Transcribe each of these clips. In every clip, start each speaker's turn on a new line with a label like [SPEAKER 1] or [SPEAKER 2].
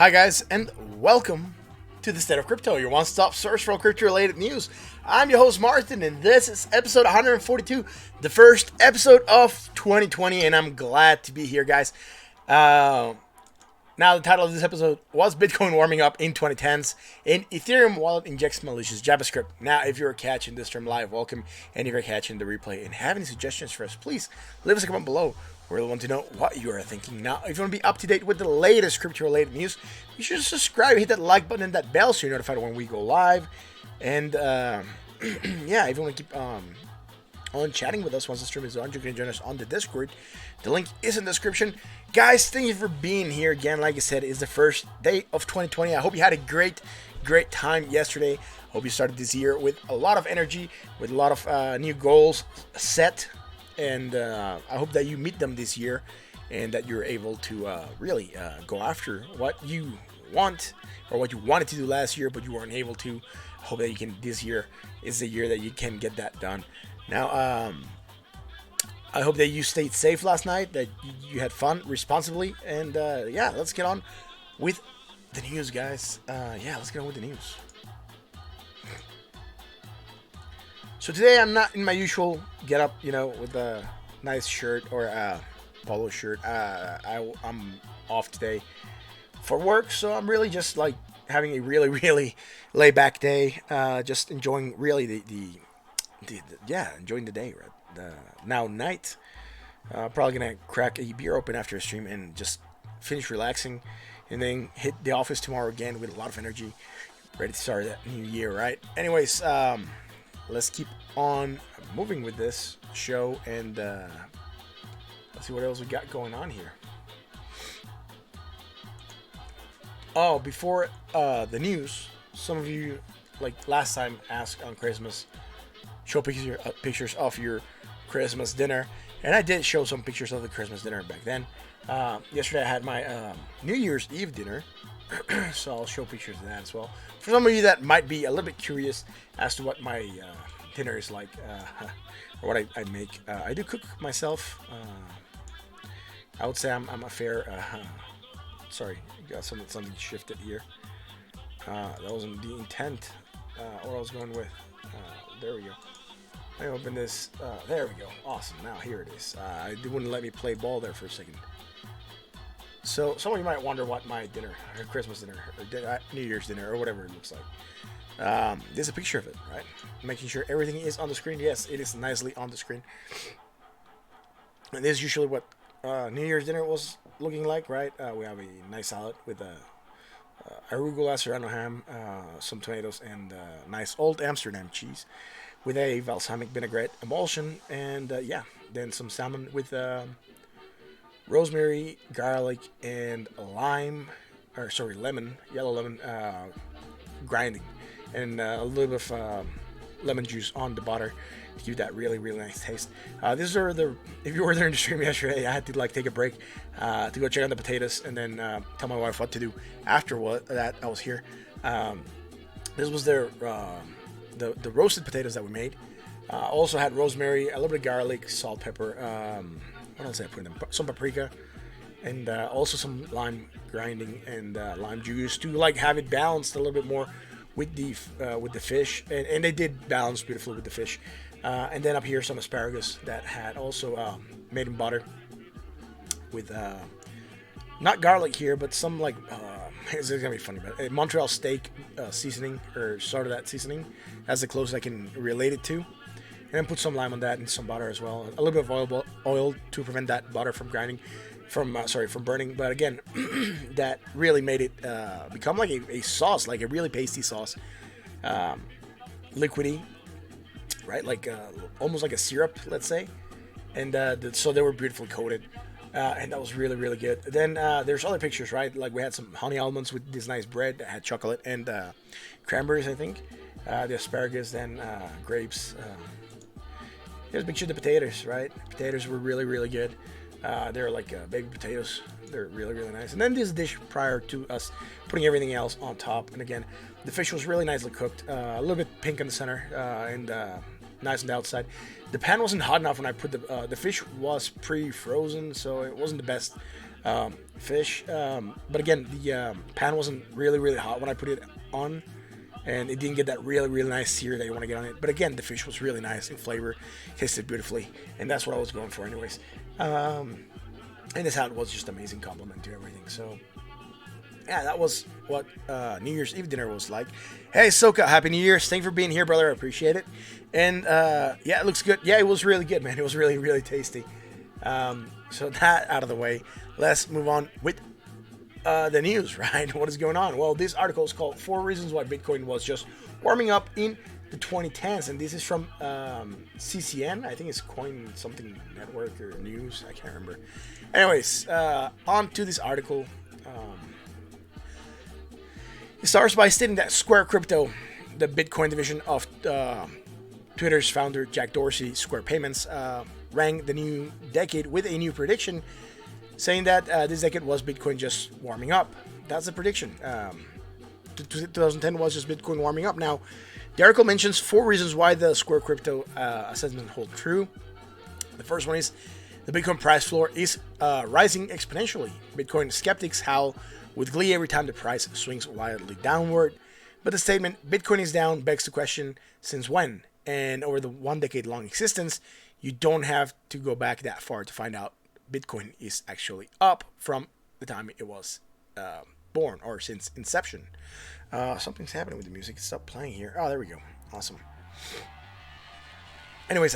[SPEAKER 1] Hi guys, and welcome to the State of Crypto, your one-stop source for all crypto-related news. I'm your host Martin, and this is episode 142, the first episode of 2020, and I'm glad to be here, guys. Now, the title of this episode was Bitcoin warming up in 2010's, and Ethereum wallet injects malicious JavaScript. Now, if you're catching this from live, welcome, and if you're catching the replay and have any suggestions for us, please leave us a comment below. We really want to know what you are thinking. Now, if you want to be up to date with the latest crypto-related news, you should subscribe, hit that like button and that bell so you're notified when we go live. And yeah, if you want to keep on chatting with us once the stream is on, you can join us on the Discord. The link is in the description. Guys, thank you for being here again. Like I said, it's the first day of 2020. I hope you had a great time yesterday. Hope you started this year with a lot of energy, with a lot of new goals set. And I hope that you meet them this year and that you're able to really go after what you want or what you wanted to do last year, but you weren't able to. I hope that you can, this year is the year that you can get that done. Now, I hope that you stayed safe last night, that you had fun responsibly. And yeah, let's get on with the news, guys. Let's get on with the news. So today I'm not in my usual get up, with a nice shirt or a polo shirt. I'm off today for work, so I'm really just like having a really laid back day. Just enjoying really enjoying the day, right? Now night. Probably gonna crack a beer open after a stream and just finish relaxing, and then hit the office tomorrow again with a lot of energy, ready to start that new year, right? Anyways, let's keep on moving with this show, and let's see what else we got going on here. Oh, before the news, some of you, like last time, asked on Christmas, show pictures of your Christmas dinner, and I did show some pictures of the Christmas dinner back then. Yesterday I had my New Year's Eve dinner, so I'll show pictures of that as well. For some of you that might be a little bit curious as to what my dinner is like, or what I make, I do cook myself. I would say I'm a fair. Sorry, got something shifted here. That wasn't the intent. What I was going with. There we go. I open this. There we go. Awesome. Now here it is. It wouldn't let me play ball there for a second. So some of you might wonder what my dinner, or Christmas dinner, or New Year's dinner, or whatever it looks like. There's a picture of it, right? Making sure everything is on the screen. Yes, it is nicely on the screen. And this is usually what New Year's dinner was looking like, right? We have a nice salad with arugula, serrano ham, some tomatoes, and nice old Amsterdam cheese with a balsamic vinaigrette emulsion, and then some salmon with rosemary, garlic, and yellow lemon grinding, and a little bit of lemon juice on the butter to give that really nice taste. If you were there in the stream yesterday, I had to take a break to go check on the potatoes and then tell my wife what to do after that I was here. This was the roasted potatoes that we made. Also had rosemary, a little bit of garlic, salt, pepper. What else did I put in them? Some paprika, and also some lime grinding and lime juice to have it balanced a little bit more with the fish, and they did balance beautifully with the fish. And then up here some asparagus that had also made in butter with not garlic here, but some it's gonna be funny, but a Montreal steak seasoning, or sort of that seasoning. That's the closest I can relate it to. And then put some lime on that and some butter as well. A little bit of oil to prevent that butter from from burning. But again, that really made it become like a sauce, like a really pasty sauce, liquidy, right? Almost like a syrup, let's say. And so they were beautifully coated, and that was really good. Then there's other pictures, right? Like we had some honey almonds with this nice bread that had chocolate and cranberries, I think. The asparagus, then grapes. Here's a picture of the potatoes, right? Potatoes were really good. They're like baby potatoes. They're really nice. And then this dish prior to us putting everything else on top. And again, the fish was really nicely cooked. A little bit pink in the center and nice on the outside. The pan wasn't hot enough when I put the fish was pre-frozen, so it wasn't the best fish. But again, the pan wasn't really hot when I put it on, and it didn't get that really nice sear that you want to get on it. But again, the fish was really nice in flavor, tasted beautifully, and that's what I was going for anyways. And this hat was just an amazing compliment to everything. So yeah, that was what New Year's Eve dinner was like. Hey Soka, Happy New Year's. Thanks for being here, brother. I appreciate it. And yeah, it looks good. Yeah, it was really good, man. It was really tasty. So that out of the way, let's move on with the news, right? What is going on? Well, this article is called 4 Reasons Why Bitcoin Was Just Warming Up in the 2010s. And this is from CCN. I think it's Coin something network or news. I can't remember. Anyways, on to this article. It starts by stating that Square Crypto, the Bitcoin division of Twitter's founder Jack Dorsey, Square Payments, rang the new decade with a new prediction, saying that this decade was Bitcoin just warming up. That's the prediction. 2010 was just Bitcoin warming up. Now, the article mentions 4 reasons why the Square Crypto assessment holds true. The first one is the Bitcoin price floor is rising exponentially. Bitcoin skeptics howl with glee every time the price swings wildly downward. But the statement, Bitcoin is down, begs the question, since when? And over the 1 decade long existence, you don't have to go back that far to find out Bitcoin is actually up from the time it was born, or since inception. Something's happening with the music. It stopped playing here. Oh, there we go. Awesome. Anyways,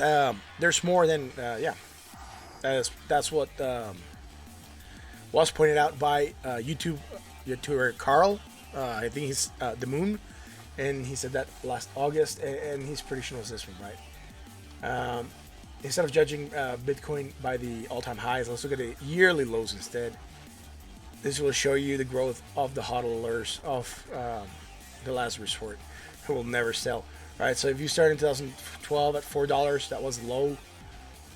[SPEAKER 1] there's more than, yeah. That's what was pointed out by YouTuber Carl. I think he's the Moon, and he said that last August, and his prediction was this one, right? Instead of judging Bitcoin by the all-time highs, let's look at the yearly lows instead. This will show you the growth of the hodlers of the last resort who will never sell, right? So if you start in 2012 at $4, that was low.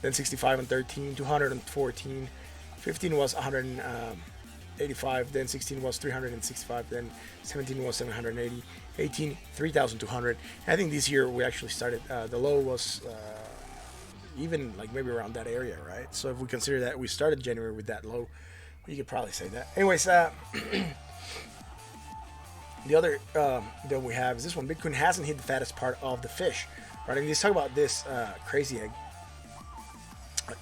[SPEAKER 1] Then 65 and 13, 214, 15 was 185, then 16 was 365, then 17 was 780, 18 3,200. I think this year we actually started, the low was even like maybe around that area, right? So if we consider that we started January with that low, you could probably say that. Anyways, the other that we have is this one. Bitcoin hasn't hit the fattest part of the fish, right? And let's talk about this crazy egg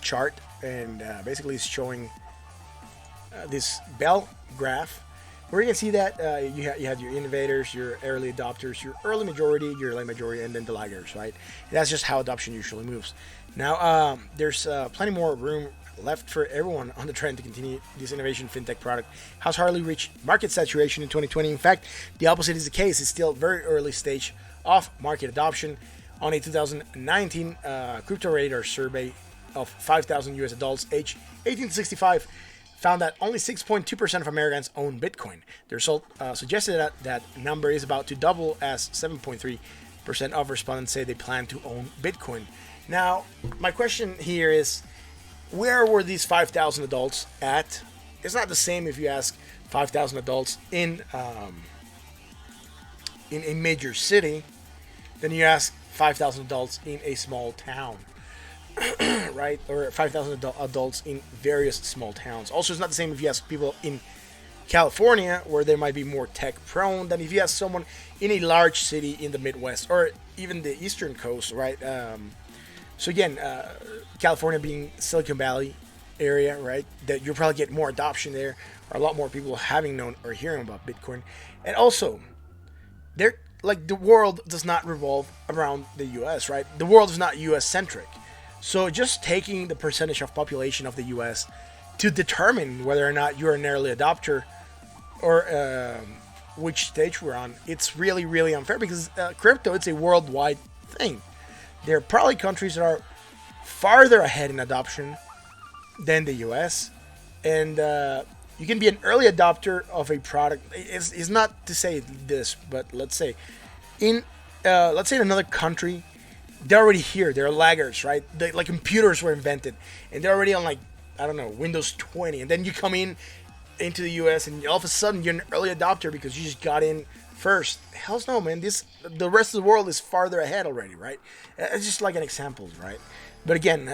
[SPEAKER 1] chart, and basically it's showing this bell graph where you can see that you have your innovators, your early adopters, your early majority, your late majority, and then the laggers, right? And that's just how adoption usually moves. Now, there's plenty more room left for everyone on the trend to continue. This innovation fintech product has hardly reached market saturation in 2020. In fact, the opposite is the case. It's still very early stage of market adoption. On a 2019 Crypto Radar survey of 5,000 US adults aged 18 to 65, found that only 6.2% of Americans own Bitcoin. The result suggested that that number is about to double, as 7.3% of respondents say they plan to own Bitcoin. Now, my question here is, where were these 5,000 adults at? It's not the same if you ask 5,000 adults in a major city than you ask 5,000 adults in a small town. Right? Or 5,000 adults in various small towns. Also, it's not the same if you ask people in California, where they might be more tech prone, than if you ask someone in a large city in the Midwest or even the Eastern Coast, right? So again, California being Silicon Valley area, right? That you'll probably get more adoption there, or a lot more people having known or hearing about Bitcoin. And also, the world does not revolve around the U.S., right? The world is not U.S. centric. So just taking the percentage of population of the U.S. to determine whether or not you're an early adopter or which stage we're on, it's really unfair, because crypto, it's a worldwide thing. There are probably countries that are farther ahead in adoption than the U.S. And you can be an early adopter of a product. It's not to say this, but let's say in another country, they're already here. They're laggards, right? Like computers were invented, and they're already on, like, I don't know, Windows 20. And then you come into the U.S. and all of a sudden you're an early adopter because you just got in first. Hell no, man. The rest of the world is farther ahead already, right? It's just like an example, right? But again,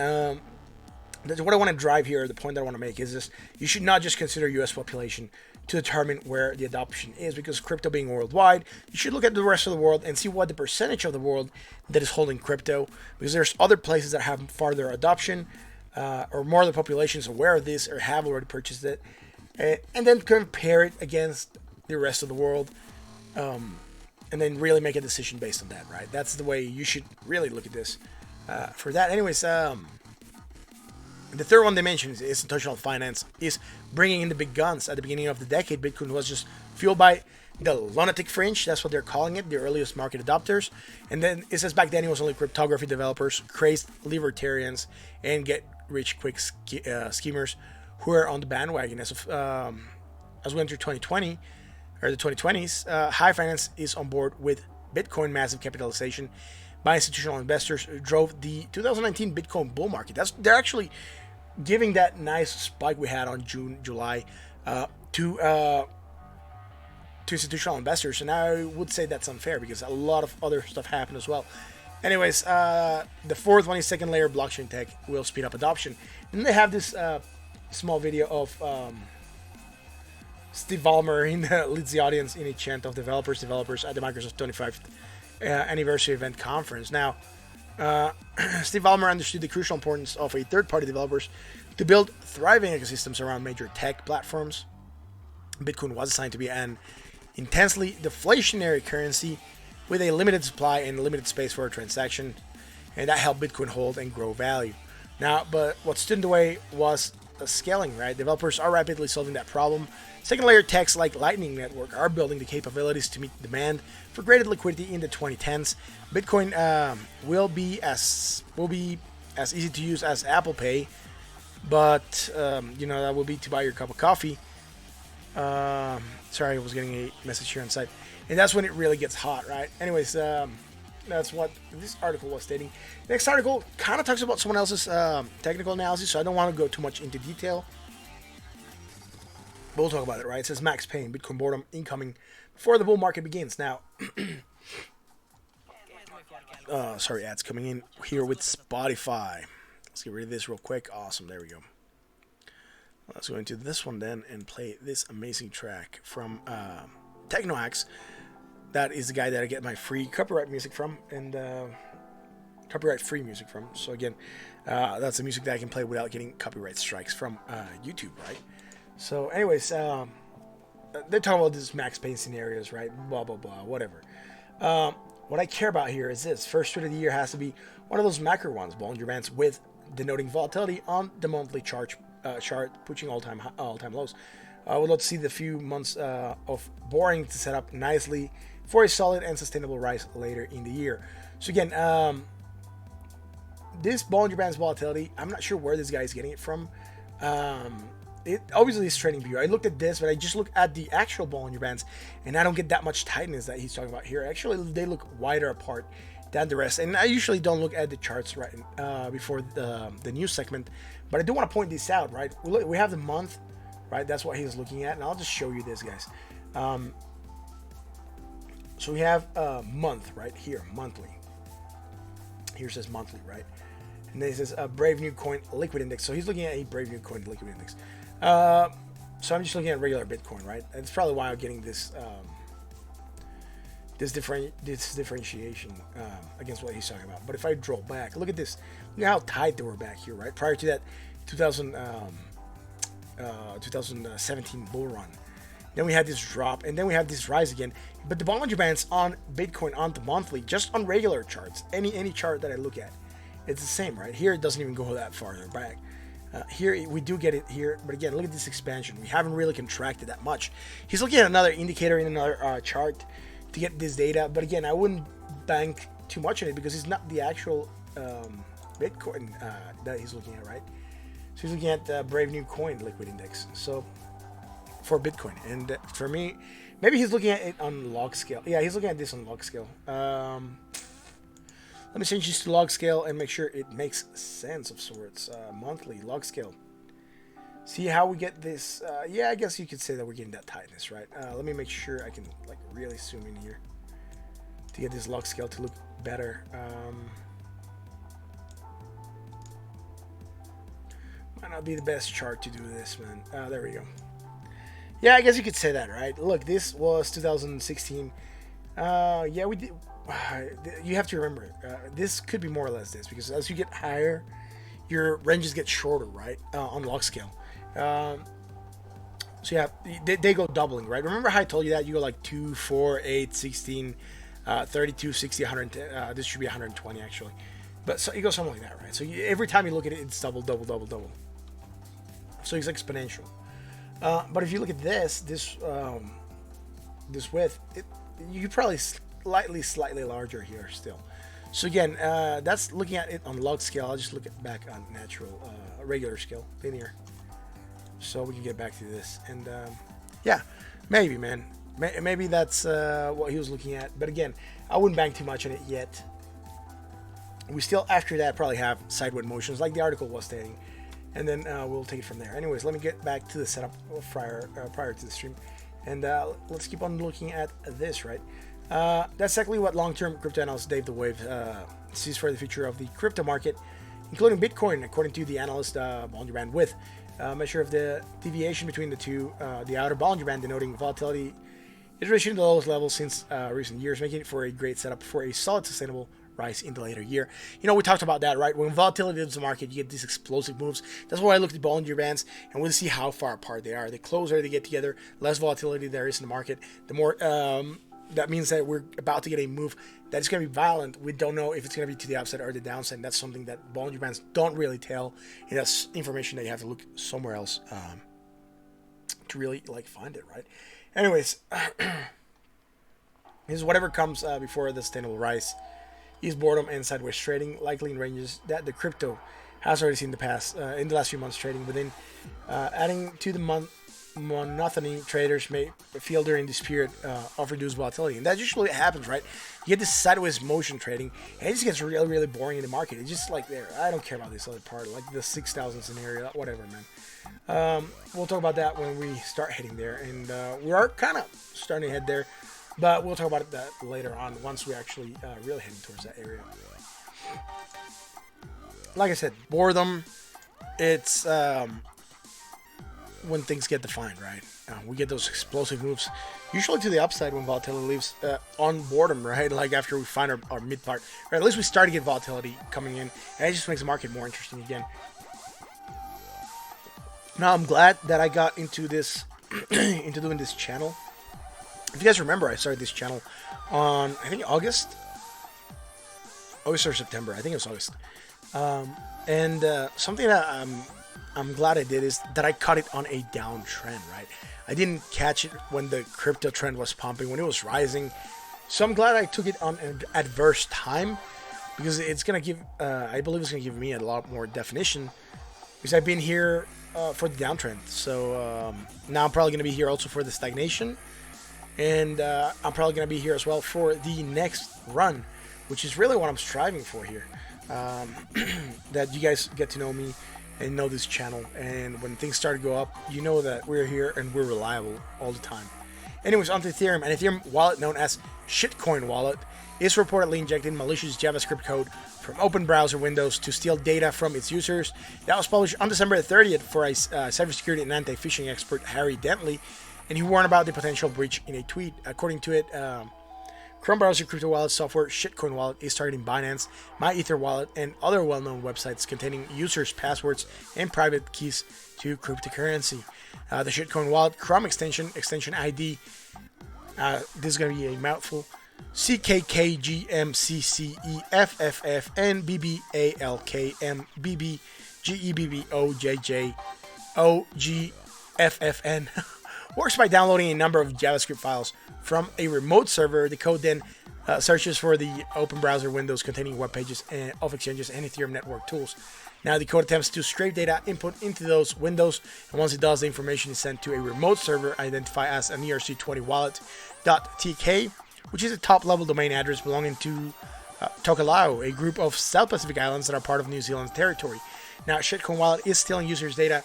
[SPEAKER 1] That's what I want to drive here. The point that I want to make is this: you should not just consider U.S. population to determine where the adoption is, because crypto being worldwide, you should look at the rest of the world and see what the percentage of the world that is holding crypto, because there's other places that have farther adoption, or more of the population is aware of this or have already purchased it, and then compare it against the rest of the world, and then really make a decision based on that, right? That's the way you should really look at this. For that, anyways, the third one they mentioned is institutional finance is bringing in the big guns. At the beginning of the decade, Bitcoin was just fueled by the lunatic fringe. That's what they're calling it, the earliest market adopters. And then it says back then it was only cryptography developers, crazed libertarians, and get-rich-quick schemers who are on the bandwagon. As we enter 2020, or the 2020s, high finance is on board with Bitcoin massive capitalization by institutional investors drove the 2019 Bitcoin bull market. They're actually giving that nice spike we had on July to institutional investors, and I would say that's unfair because a lot of other stuff happened as well. Anyways, the fourth one is second layer blockchain tech will speed up adoption, and they have this small video of Steve Ballmer leads the audience in a chant of developers at the Microsoft 25th anniversary event conference. Now, Steve Ballmer understood the crucial importance of a third-party developers to build thriving ecosystems around major tech platforms. Bitcoin was assigned to be an intensely deflationary currency with a limited supply and limited space for a transaction, and that helped Bitcoin hold and grow value. Now, but what stood in the way was scaling, right? Developers are rapidly solving that problem. Second layer techs like Lightning Network are building the capabilities to meet demand for greater liquidity in the 2010s. Bitcoin will be as easy to use as Apple Pay, but that will be to buy your cup of coffee. Sorry, I was getting a message here on site, and that's when it really gets hot, right? Anyways, that's what this article was stating. Next article kind of talks about someone else's technical analysis, so I don't want to go too much into detail. But we'll talk about it, right? It says Max Payne, Bitcoin boredom incoming before the bull market begins. Now, sorry, ads coming in here with Spotify. Let's get rid of this real quick. Awesome, there we go. Let's go into this one then and play this amazing track from Technoax. That is the guy that I get my free copyright music from, and copyright-free music from. So again, that's the music that I can play without getting copyright strikes from YouTube, right? So anyways, they're talking about these Max Payne scenarios, right? Blah, blah, blah, whatever. What I care about here is this. First trade of the year has to be one of those macro ones, Bollinger Bands, with denoting volatility on the monthly chart pushing all-time lows. We'll not see the few months of boring to set up nicely for a solid and sustainable rise later in the year. So again, this Bollinger Bands volatility, I'm not sure where this guy is getting it from. It obviously is trading view. I looked at this, but I just look at the actual Bollinger Bands, and I don't get that much tightness that he's talking about here. Actually, they look wider apart than the rest, and I usually don't look at the charts right before the news segment, but I do want to point this out, right? We have the month, right? That's what he's looking at, and I'll just show you this, guys. So we have month right here, monthly. Here says monthly, right? And then it says Brave New Coin Liquid Index. So he's looking at a Brave New Coin Liquid Index. So I'm just looking at regular Bitcoin, right? And it's probably why I'm getting this differentiation against what he's talking about. But if I draw back, look at this. Look at how tight they were back here, right? Prior to that 2017 bull run. Then we had this drop, and then we have this rise again. But the Bollinger Bands on Bitcoin on the monthly, just on regular charts, any chart that I look at, it's the same, right? Here it doesn't even go that farther back. Here we do get it here, but again, look at this expansion. We haven't really contracted that much. He's looking at another indicator in another chart to get this data, but again, I wouldn't bank too much on it because it's not the actual Bitcoin that he's looking at, right? So he's looking at the Brave New Coin Liquid Index. So for Bitcoin, and for me, maybe he's looking at it on log scale. Yeah, he's looking at this on log scale. Let me change this to log scale and make sure it makes sense of sorts. Monthly log scale. See how we get this? Yeah, I guess you could say that we're getting that tightness, right? Let me make sure I can like really zoom in here to get this log scale to look better. Might not be the best chart to do this, man. There we go. Yeah, I guess you could say that, right? Look, this was 2016. Yeah, we did. You have to remember, this could be more or less this, because as you get higher, your ranges get shorter, right? On log scale. So yeah, they go doubling, right? Remember how I told you that? You go like 2, 4, 8, 16, 32, 60, 110. This should be 120 actually. But so it goes something like that, right? So every time you look at it, it's double, double, double, double. So it's exponential. But if you look at this width, you could probably slightly larger here still. So again, that's looking at it on log scale. I'll just look at back on natural, regular scale, linear. So we can get back to this. And yeah, maybe, man. Maybe that's what he was looking at. But again, I wouldn't bank too much on it yet. We still, after that, probably have sideward motions like the article was stating. And then we'll take it from there. Anyways, let me get back to the setup prior to the stream. And let's keep on looking at this, right? That's exactly what long-term crypto analyst Dave the Wave sees for the future of the crypto market, including Bitcoin, according to the analyst Bollinger Band width. Measure of the deviation between the two, the outer Bollinger Band denoting volatility is reaching the lowest level since recent years, making it for a great setup for a solid, sustainable rise in the later year. You know, we talked about that, right? When volatility hits the market, you get these explosive moves. That's why I looked at Bollinger Bands, and we'll see how far apart they are. The closer they get together, less volatility there is in the market, the more that means that we're about to get a move that is going to be violent. We don't know if it's going to be to the upside or the downside. And that's something that Bollinger Bands don't really tell, and that's information that you have to look somewhere else to really find it, right? Anyways, this is whatever comes before the sustainable rise. Is boredom and sideways trading, likely in ranges that the crypto has already seen in the last few months trading within. Adding to the monotony traders may feel during this period of reduced volatility, and that usually happens, right? You get this sideways motion trading, and it just gets really, really boring in the market. It's just like there. I don't care about this other part, like the 6,000 scenario, whatever, man. We'll talk about that when we start heading there, and we are kind of starting to head there. But we'll talk about that later on once we actually really heading towards that area. Like I said, boredom, it's when things get defined, right? We get those explosive moves, usually to the upside when volatility leaves on boredom, right? Like after we find our mid part, or at least we start to get volatility coming in, and it just makes the market more interesting again. Now, I'm glad that I got into this, into doing this channel. If you guys remember, I started this channel on, I think, August or September. I think it was August. Something that I'm glad I did is that I caught it on a downtrend, right? I didn't catch it when the crypto trend was pumping, when it was rising. So I'm glad I took it on an adverse time, because it's going to give, I believe it's going to give me a lot more definition, because I've been here for the downtrend. So now I'm probably going to be here also for the stagnation. And I'm probably going to be here as well for the next run, which is really what I'm striving for here. That you guys get to know me and know this channel. And when things start to go up, you know that we're here and we're reliable all the time. Anyways, onto Ethereum. An Ethereum wallet known as Shitcoin Wallet is reportedly injecting malicious JavaScript code from open browser windows to steal data from its users. That was published on December 30th for a cybersecurity and anti-phishing expert, Harry Dentley. And he warned about the potential breach in a tweet. According to it, Chrome browser crypto wallet software Shitcoin Wallet is targeting Binance, MyEtherWallet, and other well-known websites containing users' passwords and private keys to cryptocurrency. The Shitcoin Wallet Chrome extension ID, this is going to be a mouthful, CKKGMCCEFFFNBBALKMBBGEBBOJJOGFFN. Works by downloading a number of JavaScript files from a remote server. The code then searches for the open browser windows containing web pages of exchanges and Ethereum network tools. Now, the code attempts to scrape data input into those windows, and once it does, the information is sent to a remote server identified as an ERC20wallet.tk, which is a top-level domain address belonging to Tokelau, a group of South Pacific islands that are part of New Zealand's territory. Now, Shitcoin Wallet is stealing users' data.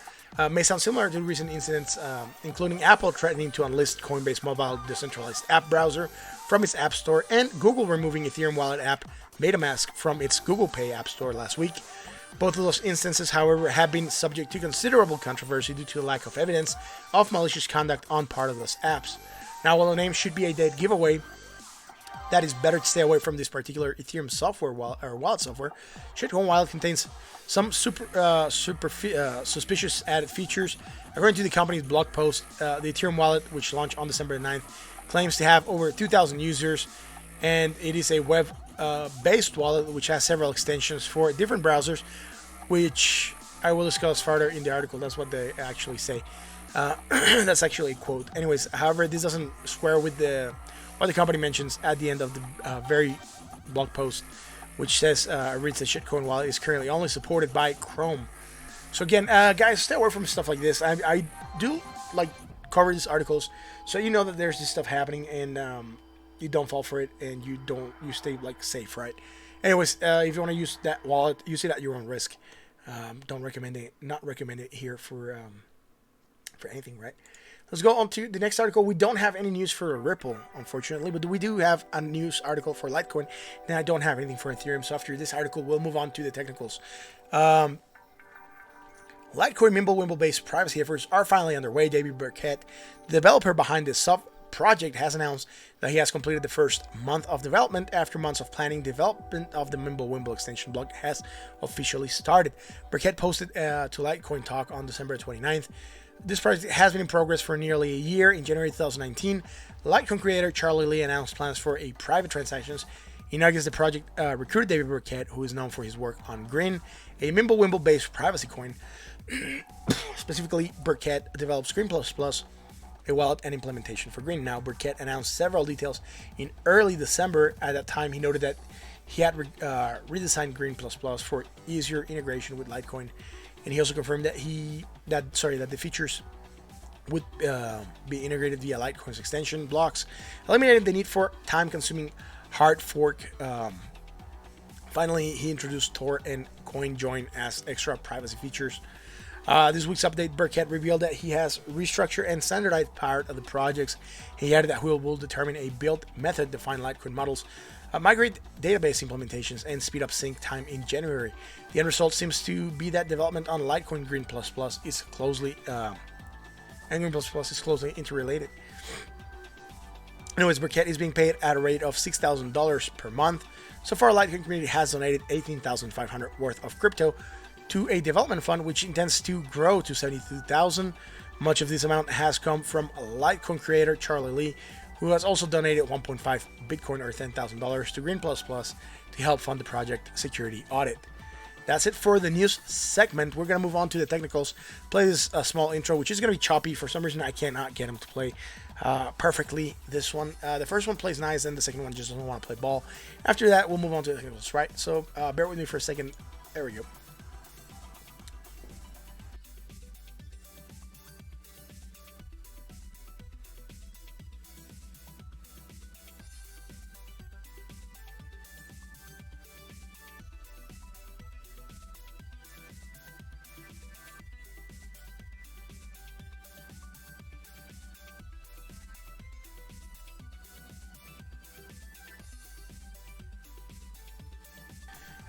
[SPEAKER 1] May sound similar to recent incidents, including Apple threatening to unlist Coinbase mobile decentralized app browser from its app store, and Google removing Ethereum wallet app MetaMask from its Google Pay app store last week. Both of those instances, however, have been subject to considerable controversy due to a lack of evidence of malicious conduct on part of those apps. Now, while the name should be a dead giveaway, that is better to stay away from this particular Ethereum software wallet software. Shitcoin wallet contains some suspicious added features. According to the company's blog post, the Ethereum wallet, which launched on December 9th, claims to have over 2,000 users, and it is a web-based wallet which has several extensions for different browsers, which I will discuss further in the article. That's what they actually say. That's actually a quote. Anyways, however, this doesn't square with what the company mentions at the end of the very blog post, which says, reads the shitcoin wallet is currently only supported by Chrome. So again, guys, stay away from stuff like this. I do like cover these articles so you know that there's this stuff happening, and you don't fall for it, and you stay like safe, right? Anyways, if you want to use that wallet, use it at your own risk. Not recommend it here for anything, right? Let's go on to the next article. We don't have any news for Ripple, unfortunately, but we do have a news article for Litecoin, and I don't have anything for Ethereum. So after this article, we'll move on to the technicals. Litecoin Mimblewimble-based privacy efforts are finally underway. David Burkett, the developer behind this sub-project, has announced that he has completed the first month of development. After months of planning, development of the Mimblewimble extension block has officially started. Burkett posted to Litecoin Talk on December 29th. This project has been in progress for nearly a year. In January 2019, Litecoin creator Charlie Lee announced plans for a private transactions. In August, the project recruited David Burkett, who is known for his work on Green, a Mimblewimble-based privacy coin. Specifically, Burkett developed Green++, a wallet and implementation for Green. Now, Burkett announced several details in early December. At that time, he noted that he had redesigned Green++ for easier integration with Litecoin. And he also confirmed that the features would be integrated via Litecoin's extension blocks, eliminating the need for time-consuming hard fork. Finally, he introduced Tor and CoinJoin as extra privacy features. This week's update, Burkett revealed that he has restructured and standardized part of the projects. He added that he will determine a build method, define Litecoin models, migrate database implementations, and speed up sync time in January. The end result seems to be that development on Litecoin Green++ is closely interrelated. Anyways, Burkett is being paid at a rate of $6,000 per month. So far, Litecoin community has donated $18,500 worth of crypto to a development fund, which intends to grow to $72,000. Much of this amount has come from Litecoin creator Charlie Lee, who has also donated 1.5 Bitcoin or $10,000 to Green++ to help fund the project security audit. That's it for the news segment. We're going to move on to the technicals. Play this small intro, which is going to be choppy. For some reason, I cannot get him to play perfectly this one. The first one plays nice, and the second one just doesn't want to play ball. After that, we'll move on to the technicals, right? So bear with me for a second. There we go.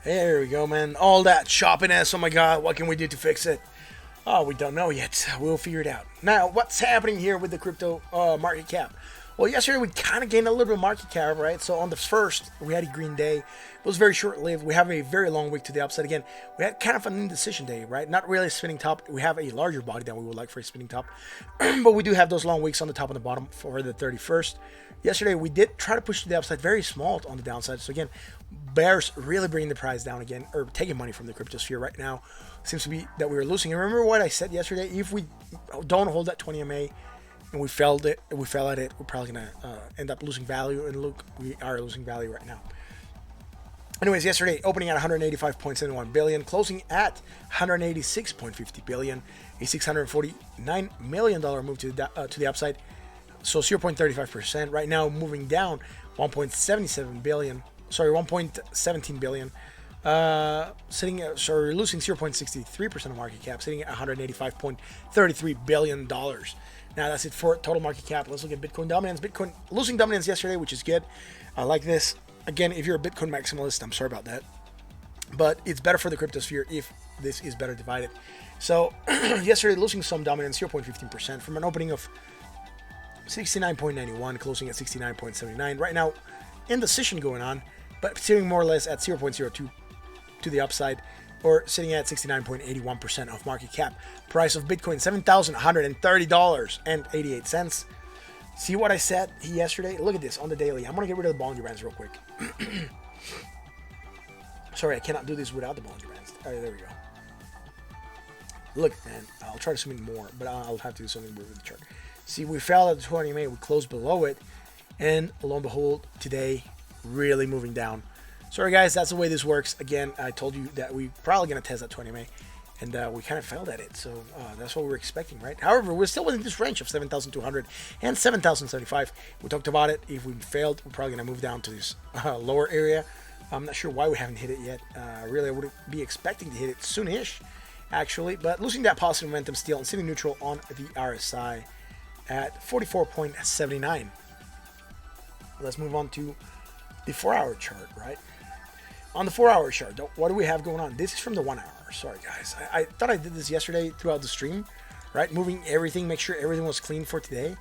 [SPEAKER 1] There we go, man. All that choppiness. Oh my god, what can we do to fix it? Oh, we don't know yet. We'll figure it out. Now, what's happening here with the crypto market cap? Well, yesterday we kind of gained a little bit of market cap, right? So on the first, we had a green day. It was very short-lived. We have a very long week to the upside. Again, we had kind of an indecision day, right? Not really a spinning top. We have a larger body than we would like for a spinning top. But we do have those long weeks on the top and the bottom for the 31st. Yesterday, we did try to push to the upside, very small on the downside. So again, bears really bringing the price down again, or taking money from the cryptosphere right now. Seems to be that we were losing. And remember what I said yesterday? If we don't hold that 20 MA and we fell at it, we're probably gonna end up losing value. And look, we are losing value right now. Anyways, yesterday opening at 185.71 billion, closing at 186.50 billion, a $649 million move to the upside. So 0.35%. Right now moving down 1.77 billion. Sorry, 1.17 billion. Losing 0.63% of market cap, sitting at $185.33 billion. Now that's it for total market cap. Let's look at Bitcoin dominance. Bitcoin losing dominance yesterday, which is good. I like this. Again, if you're a Bitcoin maximalist, I'm sorry about that. but it's better for the cryptosphere if this is better divided. So yesterday losing some dominance, 0.15% from an opening of 69.91, closing at 69.79. Right now, indecision going on, but sitting more or less at 0.02 to the upside, or sitting at 69.81% of market cap. Price of Bitcoin, $7,130.88. See what I said yesterday? Look at this on the daily. I'm going to get rid of the Bollinger Bands real quick. Sorry, I cannot do this without the Bollinger Bands. All right, there we go. Look, man, I'll try to zoom in more, but I'll have to do something weird with the chart. See, we fell at the 20 MA, we closed below it, and lo and behold, today, really moving down. Sorry, guys, that's the way this works. Again, I told you that we're probably going to test that 20 MA, and we kind of failed at it, so that's what we were expecting, right? However, we're still within this range of 7,200 and 7,075. We talked about it. If we failed, we're probably going to move down to this lower area. I'm not sure why we haven't hit it yet. Really, I would be expecting to hit it soonish, actually, but losing that positive momentum still and sitting neutral on the RSI at 44.79. Let's move on to the 4-hour chart, right? On the 4-hour chart, what do we have going on? This is from the 1 hour. Sorry, guys. I thought I did this yesterday throughout the stream, right? Moving everything, make sure everything was clean for today.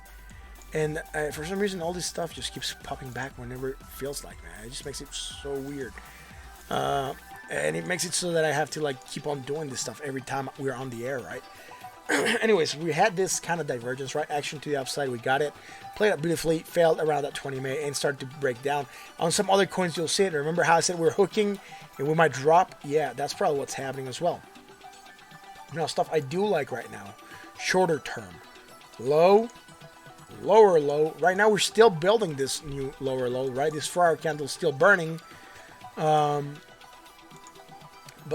[SPEAKER 1] And for some reason, all this stuff just keeps popping back whenever it feels like, man. It just makes it so weird. And it makes it so that I have to, like, keep on doing this stuff every time we're on the air, right? Anyways, we had this kind of divergence, right? Action to the upside, we got it. Played up beautifully, failed around that 20 MA and started to break down. On some other coins, you'll see it. Remember how I said we're hooking and we might drop? Yeah, that's probably what's happening as well. Now, stuff I do like right now, shorter term. Low, lower low. Right now, we're still building this new lower low, right? This 4-hour candle is still burning. But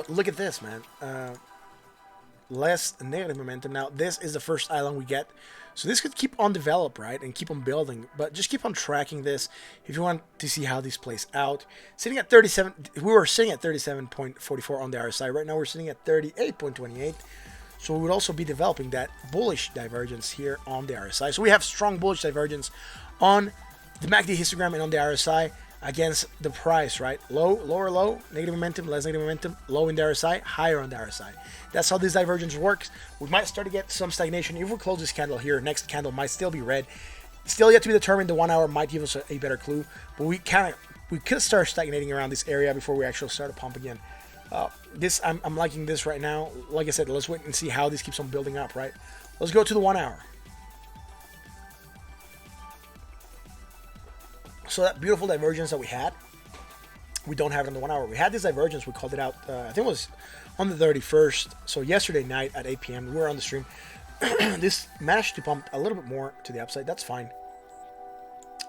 [SPEAKER 1] look at this, man. Less negative momentum. Now, this is the first island we get. So this could keep on develop, right? And keep on building. But just keep on tracking this if you want to see how this plays out. Sitting at 37, we were sitting at 37.44 on the RSI. Right now, we're sitting at 38.28. So we would also be developing that bullish divergence here on the RSI. So we have strong bullish divergence on the MACD histogram and on the RSI against the price, right? Low, lower low, negative momentum, less negative momentum, low in the RSI, higher on the RSI. That's how this divergence works. We might start to get some stagnation. If we close this candle here, next candle might still be red. Still yet to be determined. The 1 hour might give us a better clue, but we could start stagnating around this area before we actually start to pump again. I'm liking this right now. Like I said, let's wait and see how this keeps on building up, right? Let's go to the 1 hour. So that beautiful divergence that we had, we don't have it on the 1 hour. We had this divergence. We called it out, I think it was on the 31st. So yesterday night at 8 p.m., we were on the stream. This managed to pump a little bit more to the upside. That's fine.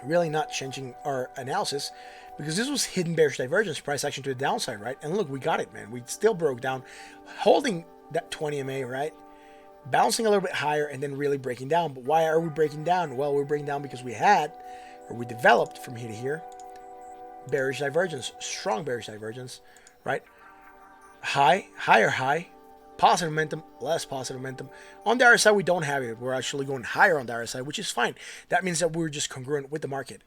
[SPEAKER 1] Really not changing our analysis because this was hidden bearish divergence, price action to the downside, right? And look, we got it, man. We still broke down, holding that 20 MA, right? Bouncing a little bit higher and then really breaking down. But why are we breaking down? Well, we're breaking down because we developed from here to here bearish divergence, strong bearish divergence, right? High, higher high, positive momentum, less positive momentum. On the RSI, we don't have it. We're actually going higher on the RSI, which is fine. That means that we're just congruent with the market.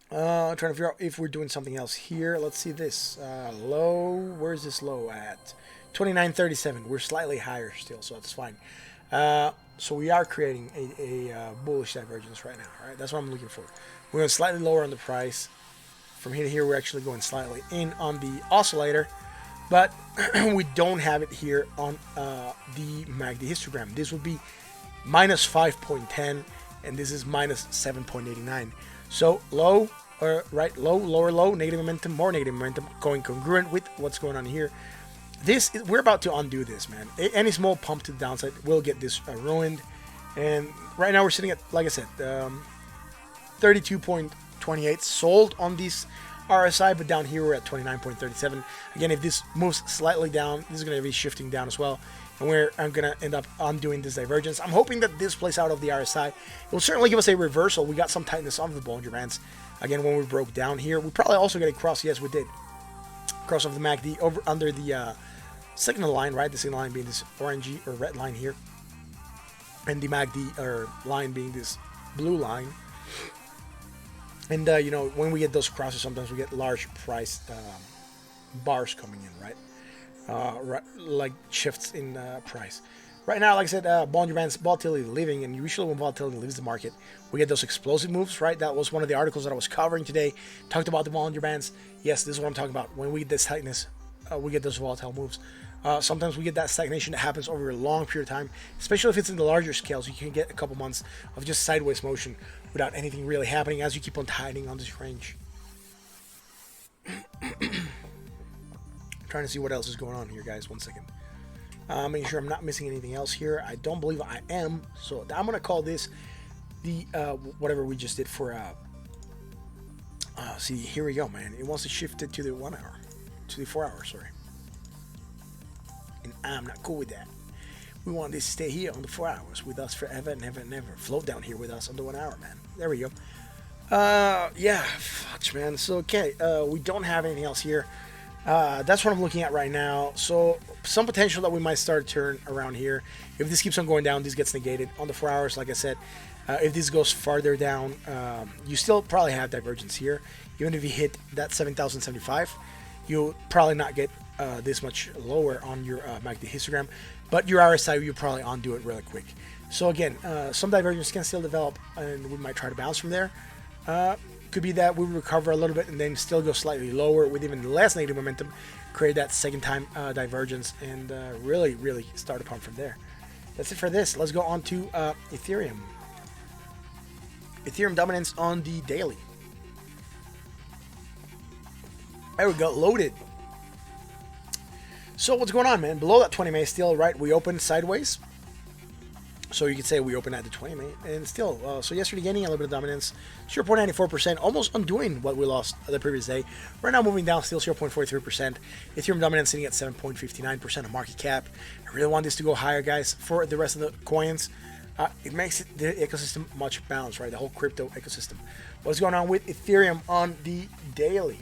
[SPEAKER 1] Trying to figure out if we're doing something else here. Let's see this. Low, where's this low at? 29.37. We're slightly higher still, so that's fine. So we are creating a bullish divergence right now, right? That's what I'm looking for. We're going slightly lower on the price. From here to here, we're actually going slightly in on the oscillator, but we don't have it here on the MACD histogram. This would be minus 5.10, and this is minus 7.89. So low, right, low, lower low, negative momentum, more negative momentum, going congruent with what's going on here. We're about to undo this, man. Any small pump to the downside will get this ruined. And right now we're sitting at, like I said, 32.28 sold on this RSI, but down here we're at 29.37. Again, if this moves slightly down, this is going to be shifting down as well. And I'm going to end up undoing this divergence. I'm hoping that this plays out of the RSI. It will certainly give us a reversal. We got some tightness on the Bollinger Bands. Again, when we broke down here, we probably also get a cross. Yes, we did. Cross of the MACD over under the signal line, right? The signal line being this orangey or red line here, and the MACD or line being this blue line. And you know, when we get those crosses, sometimes we get large price bars coming in, right? Like shifts in price. Right now, like I said, Bollinger Bands volatility leaving, and usually when volatility leaves the market, we get those explosive moves, right? That was one of the articles that I was covering today. Talked about the Bollinger Bands. Yes, this is what I'm talking about. When we get this tightness, we get those volatile moves. Sometimes we get that stagnation that happens over a long period of time, especially if it's in the larger scales. You can get a couple months of just sideways motion without anything really happening as you keep on tightening on this range. Trying to see what else is going on here, guys. 1 second. Making sure I'm not missing anything else here. I don't believe I am. So I'm going to call this the whatever we just did for see, here we go, man. It wants to shift it to the 1 hour, to the 4 hour, sorry. And I'm not cool with that. We want this to stay here on the 4 hours with us forever and ever and ever. Float down here with us on the 1 hour, man. There we go. Yeah, fudge, man. So, okay, we don't have anything else here. That's what I'm looking at right now. So, some potential that we might start to turn around here. If this keeps on going down, this gets negated. On the 4 hours, like I said, if this goes farther down, you still probably have divergence here. Even if you hit that 7,075, you'll probably not get this much lower on your MACD histogram, but your RSI, you'll probably undo it really quick. So again, some divergence can still develop, and we might try to bounce from there. Could be that we recover a little bit and then still go slightly lower with even less negative momentum, create that second time divergence, and really start a pump from there. That's it for this. Let's go on to Ethereum. Ethereum dominance on the daily. There we go, loaded. So what's going on, man? Below that 20 MA still, right? We opened sideways. So you could say we opened at the 20 MA and still. So yesterday gaining a little bit of dominance, 0.94%, almost undoing what we lost the previous day. Right now moving down, still 0.43%. Ethereum dominance sitting at 7.59% of market cap. I really want this to go higher, guys, for the rest of the coins. It makes the ecosystem much balanced, right? The whole crypto ecosystem. What's going on with Ethereum on the daily?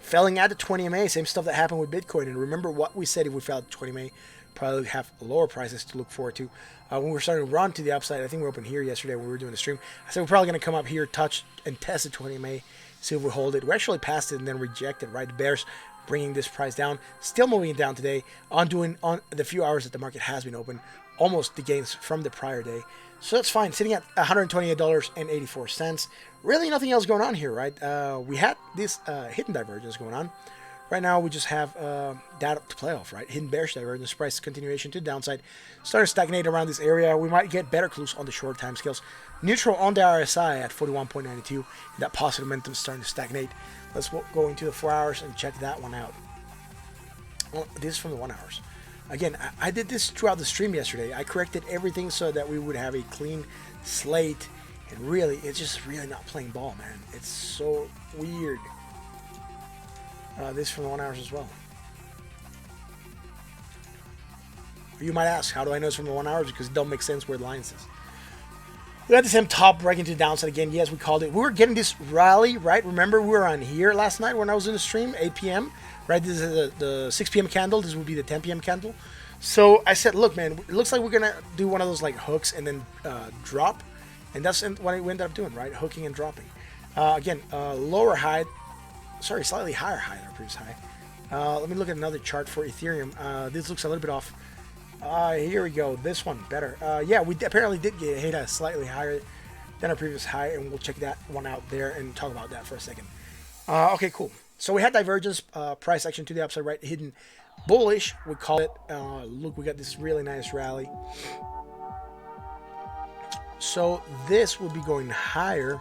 [SPEAKER 1] Felling at the 20 MA, same stuff that happened with Bitcoin. And remember what we said, if we fell at 20 MA, probably have lower prices to look forward to. When we're starting to run to the upside, I think we opened here yesterday when we were doing the stream. I said we're probably going to come up here, touch and test the 20 MA, see if we hold it. We actually passed it and then rejected, right? The bears bringing this price down, still moving it down today, undoing on the few hours that the market has been open, almost the gains from the prior day. So that's fine, sitting at $128.84. Really nothing else going on here, right? We had this hidden divergence going on. Right now we just have that to play off, right? Hidden bearish divergence, price continuation to the downside. Starting to stagnate around this area. We might get better clues on the short time scales. Neutral on the RSI at 41.92. That positive momentum is starting to stagnate. Let's go into the 4 hours and check that one out. Well, this is from the 1 hours. Again, I did this throughout the stream yesterday. I corrected everything so that we would have a clean slate. And really, it's just really not playing ball, man. It's so weird. This from the 1 hours as well. You might ask, how do I know it's from the 1 hours? Because it don't make sense where the line says. We got the same top breaking to the downside again. Yes, we called it. We were getting this rally, right? Remember, we were on here last night when I was in the stream, 8 p.m., right? This is the 6 p.m. candle. This would be the 10 p.m. candle. So I said, look, man, it looks like we're going to do one of those like hooks and then drop. And that's what we ended up doing, right? Hooking and dropping. Again, lower high, sorry, slightly higher high than our previous high. Let me look at another chart for Ethereum. This looks a little bit off. Here we go. This one better. Yeah, we apparently did get hit a slightly higher than our previous high, and we'll check that one out there and talk about that for a second. Okay, cool. So we had divergence, price action to the upside, right? Hidden bullish, we call it. Look, we got this really nice rally. So this will be going higher,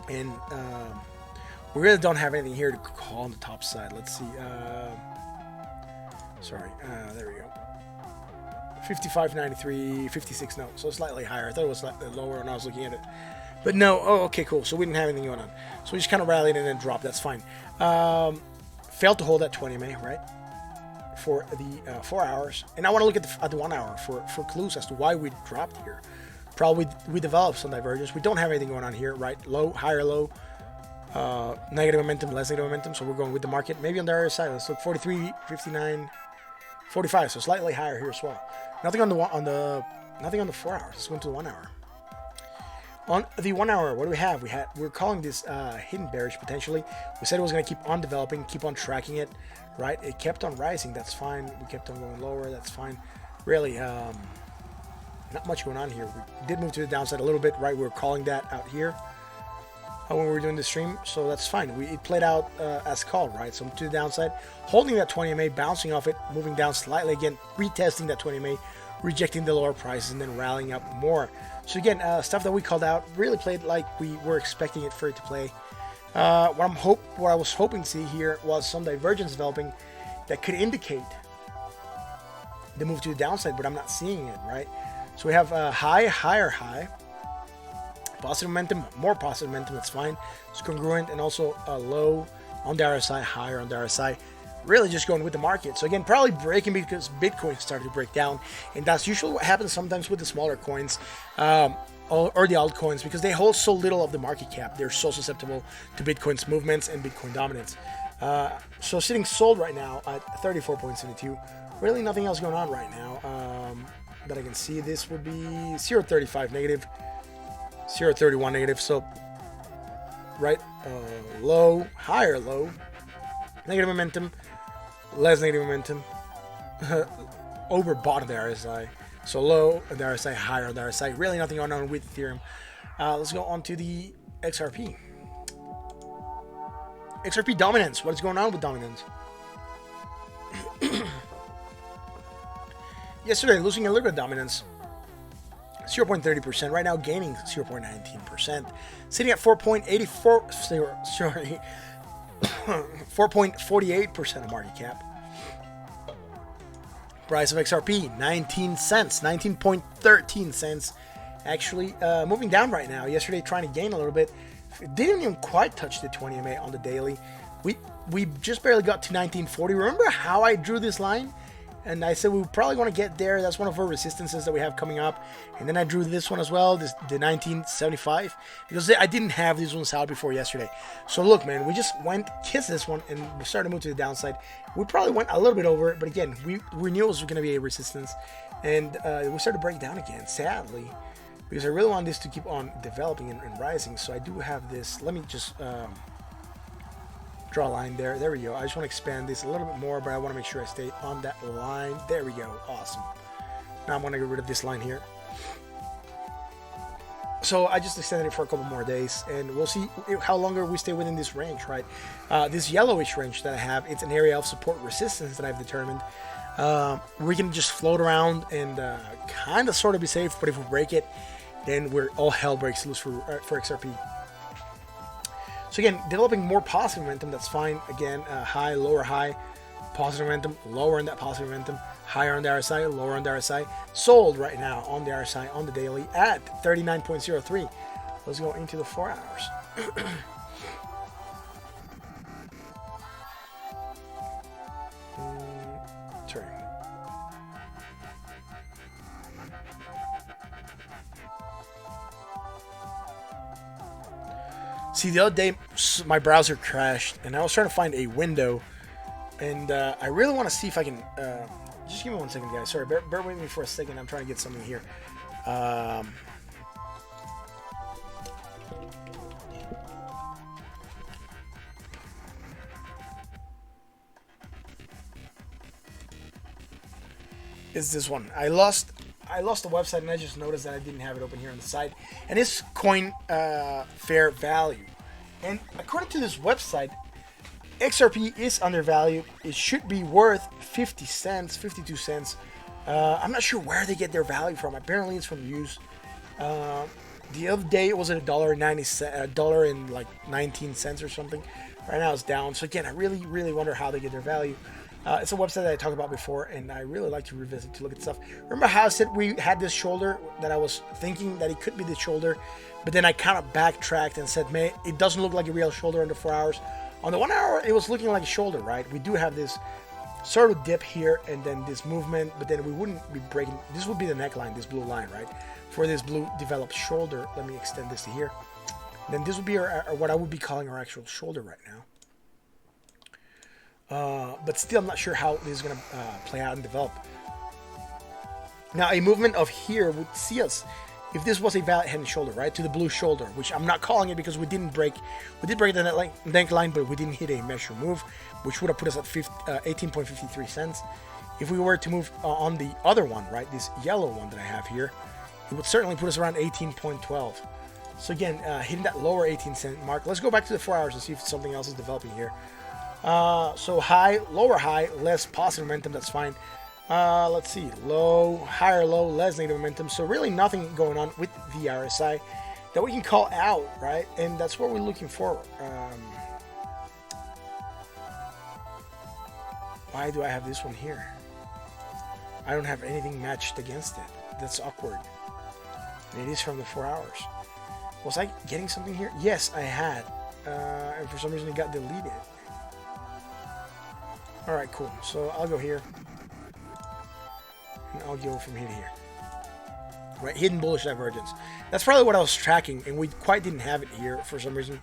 [SPEAKER 1] and we really don't have anything here to call on the top side. Let's see. Sorry, there we go. 55.93, 56. No, so slightly higher. I thought it was slightly lower when I was looking at it, but no. Oh, okay, cool. So we didn't have anything going on. So we just kind of rallied and then dropped. That's fine. Failed to hold that 20 MA, right? For the 4 hours, and I want to look at the 1 hour for clues as to why we dropped here. Probably we developed some divergence. We don't have anything going on here, right? Low, higher low, negative momentum, less negative momentum. So we're going with the market. Maybe on the other side. Let's look 43, 59, 45. So slightly higher here as well. Nothing on the 4 hours. Let's go into the 1 hour. On the 1 hour, what do we have? We're calling this hidden bearish potentially. We said it was going to keep on developing, keep on tracking it, right? It kept on rising. That's fine. We kept on going lower. That's fine. Really, not much going on here. We did move to the downside a little bit, right? We were calling that out here when we were doing the stream, so that's fine. It played out as called, right? So to the downside, holding that 20 MA, bouncing off it, moving down slightly again, retesting that 20 MA, rejecting the lower prices, and then rallying up more. So again, stuff that we called out really played like we were expecting it for it to play. What I was hoping to see here was some divergence developing that could indicate the move to the downside, but I'm not seeing it, right? So we have a high, higher high, positive momentum, more positive momentum, that's fine. It's congruent, and also a low on the RSI, higher on the RSI. Really just going with the market. So again, probably breaking because Bitcoin started to break down, and that's usually what happens sometimes with the smaller coins or the altcoins, because they hold so little of the market cap. They're so susceptible to Bitcoin's movements and Bitcoin dominance. So sitting sold right now at 34.72. Really nothing else going on right now that I can see. This would be 0.35 negative, 0.31 negative. So right, low, higher low, negative momentum, less negative momentum, overbought the RSI. So low on the RSI, higher on the RSI. Really nothing going on with Ethereum. Let's go on to the XRP. XRP dominance. What is going on with dominance? Yesterday, losing a little bit of dominance. 0.30%. Right now, gaining 0.19%. Sitting at 4.84. Sorry. 4.48% of market cap. Price of XRP, 19 cents, 19.13 cents. Actually, moving down right now. Yesterday, trying to gain a little bit. It didn't even quite touch the 20 MA on the daily. We just barely got to 1940. Remember how I drew this line? And I said we probably want to get there. That's one of our resistances that we have coming up. And then I drew this one as well, the 1975, because I didn't have these ones out before yesterday. So look, man, we just kissed this one, and we started to move to the downside. We probably went a little bit over it, but again, we knew it was going to be a resistance, and we started to break down again, sadly, because I really want this to keep on developing and rising. So I do have this. Let me just draw a line there. There we go. I just want to expand this a little bit more, but I want to make sure I stay on that line. There we go. Awesome. Now I'm going to get rid of this line here. So I just extended it for a couple more days, and we'll see how longer we stay within this range, right? This yellowish range that I have, it's an area of support resistance that I've determined. We can just float around and kind of sort of be safe, but if we break it, then all hell breaks loose for XRP. So again, developing more positive momentum, that's fine. Again, high, lower high, positive momentum, lower in that positive momentum, higher on the RSI, lower on the RSI. Sold right now on the RSI on the daily at 39.03. Let's go into the 4 hours. Sorry. See, the other day, my browser crashed, and I was trying to find a window, and I really want to see if I can... just give me 1 second, guys. Sorry, bear with me for a second. I'm trying to get something here. It's this one. I lost the website, and I just noticed that I didn't have it open here on the side. And it's coin fair value. And according to this website, XRP is undervalued. It should be worth 50 cents, 52 cents. I'm not sure where they get their value from. Apparently, it's from views. The other day, it was at $1.90, and like 19 cents or something. Right now, it's down. So again, I really, really wonder how they get their value. It's a website that I talked about before, and I really like to revisit to look at stuff. Remember how I said we had this shoulder that I was thinking that it could be the shoulder, but then I kind of backtracked and said, man, it doesn't look like a real shoulder on the 4 hours. On the 1 hour, it was looking like a shoulder, right? We do have this sort of dip here and then this movement, but then we wouldn't be breaking. This would be the neckline, this blue line, right? For this blue developed shoulder, let me extend this to here. Then this would be what I would be calling our actual shoulder right now. But still, I'm not sure how this is going to play out and develop. Now, a movement of here would see us if this was a valid head and shoulder, right, to the blue shoulder, which I'm not calling it because we did break the neckline, but we didn't hit a measure move, which would have put us at 18.53 cents. If we were to move on the other one, right, this yellow one that I have here, it would certainly put us around 18.12. So again, hitting that lower 18-cent mark. Let's go back to the 4 hours and see if something else is developing here. So high, lower high, less positive momentum, that's fine. Let's see, low, higher low, less negative momentum. So really nothing going on with the RSI that we can call out, right? And that's what we're looking for. Why do I have this one here? I don't have anything matched against it. That's awkward. And it is from the 4 hours. Was I getting something here? Yes, I had. And for some reason it got deleted. Alright, cool. So I'll go here. And I'll go from here to here. Right, hidden bullish divergence. That's probably what I was tracking, and we quite didn't have it here for some reason.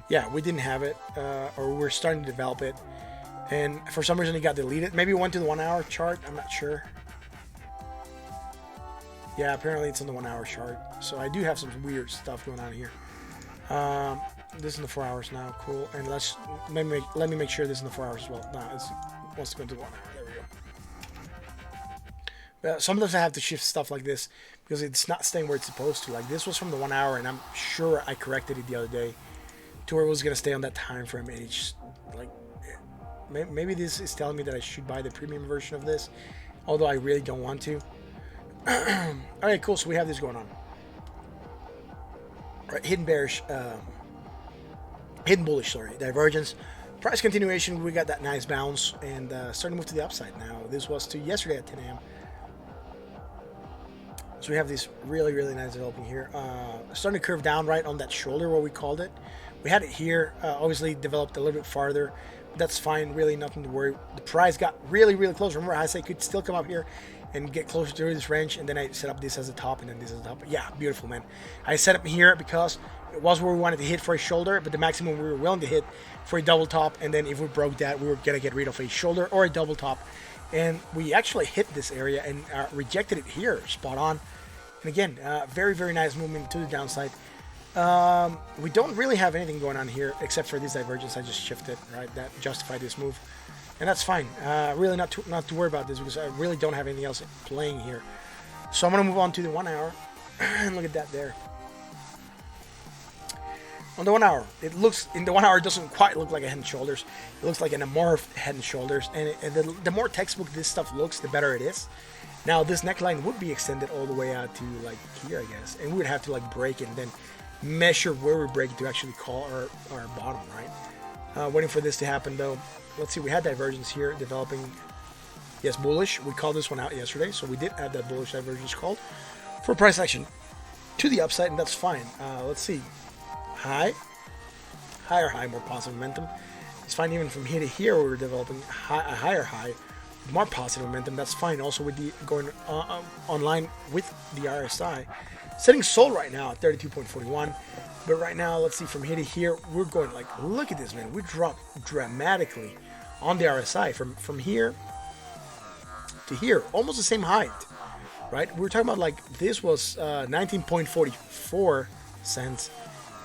[SPEAKER 1] Yeah, we didn't have it, or we're starting to develop it. And for some reason it got deleted. Maybe it went to the 1 hour chart, I'm not sure. Yeah, apparently it's on the 1 hour chart. So I do have some weird stuff going on here. This is in the 4 hours now, cool. And let me make sure this is in the 4 hours as well. No, it wants to go to 1 hour. There we go. Sometimes I have to shift stuff like this because it's not staying where it's supposed to. Like this was from the 1 hour, and I'm sure I corrected it the other day to where it was gonna stay on that time frame, and it's like maybe this is telling me that I should buy the premium version of this, although I really don't want to. Alright, cool, so we have this going on. Alright, hidden bearish, hidden bullish, sorry, divergence. Price continuation, we got that nice bounce, and starting to move to the upside now. This was to yesterday at 10 a.m. So we have this really, really nice developing here. Starting to curve down right on that shoulder, what we called it. We had it here, obviously developed a little bit farther. That's fine, really nothing to worry. The price got really, really close. Remember, I said it could still come up here and get closer to this range, and then I set up this as a top and then this as a top. Yeah, beautiful, man. I set up here because it was where we wanted to hit for a shoulder, but the maximum we were willing to hit for a double top, and then if we broke that, we were gonna get rid of a shoulder or a double top. And we actually hit this area and rejected it here, spot on. And again, very, very nice movement to the downside. We don't really have anything going on here except for this divergence I just shifted, right? That justified this move, and that's fine. Really not to worry about this because I really don't have anything else playing here. So I'm gonna move on to the 1 hour and look at that there. On the 1 hour, it looks in the 1 hour it doesn't quite look like a head and shoulders. It looks like an amorphed head and shoulders, and the more textbook this stuff looks, the better it is. Now this neckline would be extended all the way out to like here, I guess, and we would have to like break it and then measure where we break it to actually call our bottom, right? Waiting for this to happen though. Let's see, we had divergence here developing. Yes, bullish. We called this one out yesterday, so we did have that bullish divergence called for price action to the upside, and that's fine. Let's see, higher high, more positive momentum. It's fine even from here to here. We're developing a higher high, more positive momentum. That's fine. Also with the going online with the RSI. Setting sold right now at 32.41, but right now, let's see, from here to here, we're going like, look at this, man. We dropped dramatically on the RSI from here to here, almost the same height, right? We're talking about like this was 19.44 cents,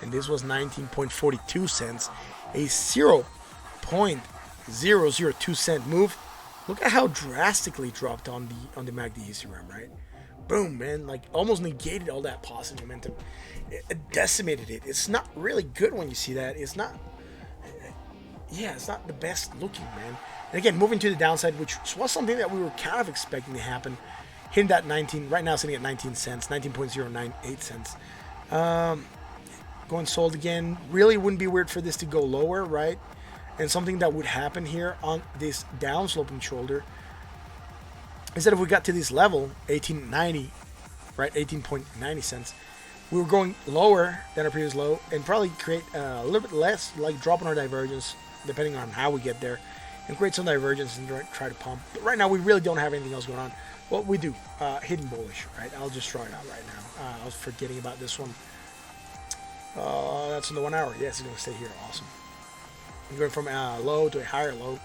[SPEAKER 1] and this was 19.42 cents, a 0.002 cent move. Look at how drastically dropped on the MACD histogram, right? Boom, man, like almost negated all that positive momentum. It decimated it. It's not really good when you see that. It's not, yeah, it's not the best looking, man. And again, moving to the downside, which was something that we were kind of expecting to happen. Hitting that 19, right now sitting at 19 cents, 19.098 cents. Going sold again. Really wouldn't be weird for this to go lower, right? And something that would happen here on this downsloping shoulder is that if we got to this level, 18.90, right, 18.90 cents, we were going lower than our previous low and probably create a little bit less, like drop in our divergence, depending on how we get there, and create some divergence and try to pump. But right now, we really don't have anything else going on. What we do, hidden bullish, right? I'll just draw it out right now. I was forgetting about this one. That's in the 1 hour. Yes, it's going to stay here. Awesome. I'm going from a low to a higher low.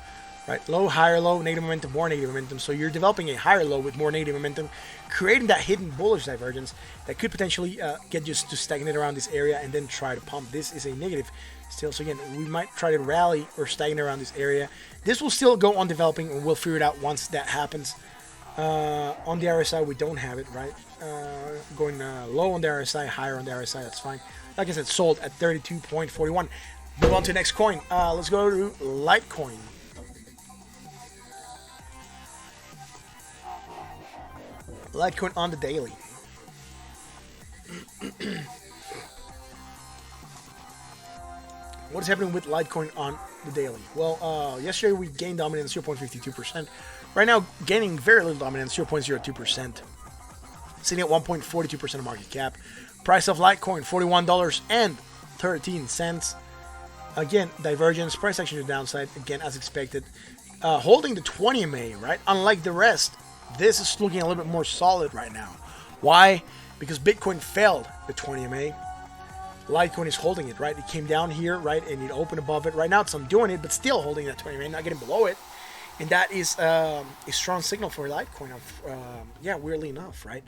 [SPEAKER 1] right? Low, higher low, negative momentum, more negative momentum. So you're developing a higher low with more negative momentum, creating that hidden bullish divergence that could potentially get just to stagnate around this area and then try to pump. This is a negative still. So again, we might try to rally or stagnate around this area. This will still go on developing, and we'll figure it out once that happens. On the RSI, we don't have it, right? Going low on the RSI, higher on the RSI, that's fine. Like I said, sold at 32.41. Move on to the next coin. Let's go to Litecoin. Litecoin on the daily. What is happening with Litecoin on the daily? Well, yesterday we gained dominance 0.52%. Right now, gaining very little dominance, 0.02%. Sitting at 1.42% of market cap. Price of Litecoin, $41.13. Again, divergence, price action to the downside, again, as expected. Holding the 20 MA, right? Unlike the rest, this is looking a little bit more solid right now. Why? Because Bitcoin failed the 20 MA. Litecoin is holding it, right? It came down here, right? And it opened above it. Right now, it's undoing it, but still holding that 20 MA, not getting below it. And that is a strong signal for Litecoin. Yeah, weirdly enough, right?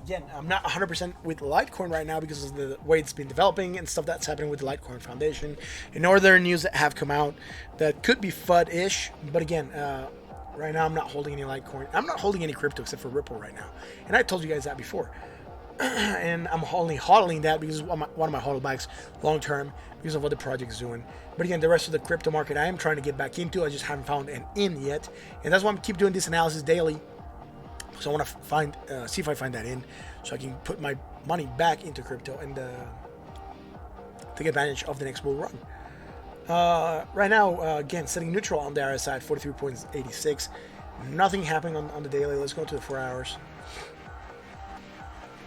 [SPEAKER 1] Again, I'm not 100% with Litecoin right now because of the way it's been developing and stuff that's happening with the Litecoin Foundation. And other news that have come out that could be FUD-ish. But again, right now I'm not holding any Litecoin. I'm not holding any crypto except for Ripple right now. And I told you guys that before. And I'm only hodling that because one of my hodl bags long term because of what the project's doing. But again, the rest of the crypto market I am trying to get back into. I just haven't found an in yet. And that's why I'm keep doing this analysis daily. So I want to find, see if I find that in, so I can put my money back into crypto and take advantage of the next bull run. Right now, again, setting neutral on the RSI at 43.86. Nothing happening on the daily. Let's go to the 4 hours.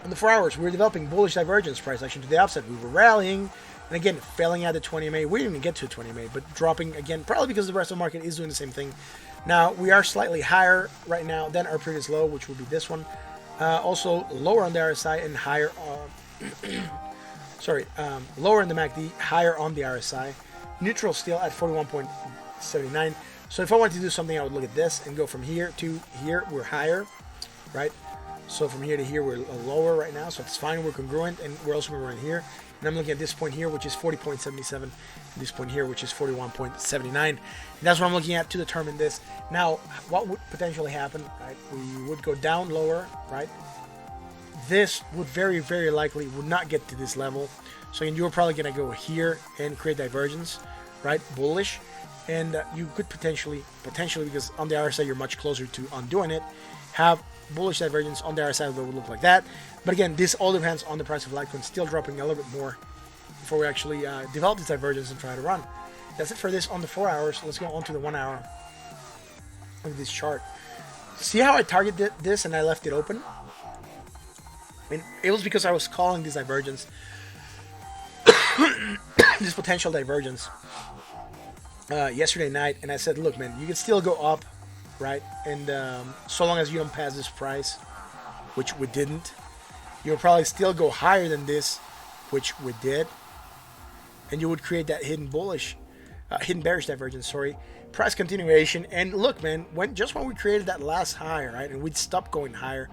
[SPEAKER 1] On the 4 hours, we were developing bullish divergence, price action to the upside. We were rallying, and again, failing at the 20 MA. We didn't even get to 20 MA, but dropping again, probably because the rest of the market is doing the same thing. Now, we are slightly higher right now than our previous low, which would be this one. Also, lower on the RSI and higher lower in the MACD, higher on the RSI. Neutral still at 41.79. So if I wanted to do something, I would look at this and go from here to here. We're higher, right? So from here to here, we're lower right now. So it's fine. We're congruent, and we're also congruent here. And I'm looking at this point here, which is 40.77, and this point here, which is 41.79. And that's what I'm looking at to determine this. Now, what would potentially happen, right? We would go down lower, right? This would very, very likely would not get to this level. So again, you're probably going to go here and create divergence, right? Bullish. And you could potentially, because on the RSI, you're much closer to undoing it, have bullish divergence on the RSI that would look like that. But again, this all depends on the price of Litecoin still dropping a little bit more before we actually develop this divergence and try to run. That's it for this on the 4 hours. Let's go on to the 1 hour. Look at this chart. See how I targeted this and I left it open? I mean, it was because I was calling this divergence, this potential divergence, yesterday night, and I said, look, man, you can still go up, right? And so long as you don't pass this price, which we didn't, you'll probably still go higher than this, which we did, and you would create that hidden bearish divergence, price continuation. And look, man, when we created that last high, right, and we'd stopped going higher,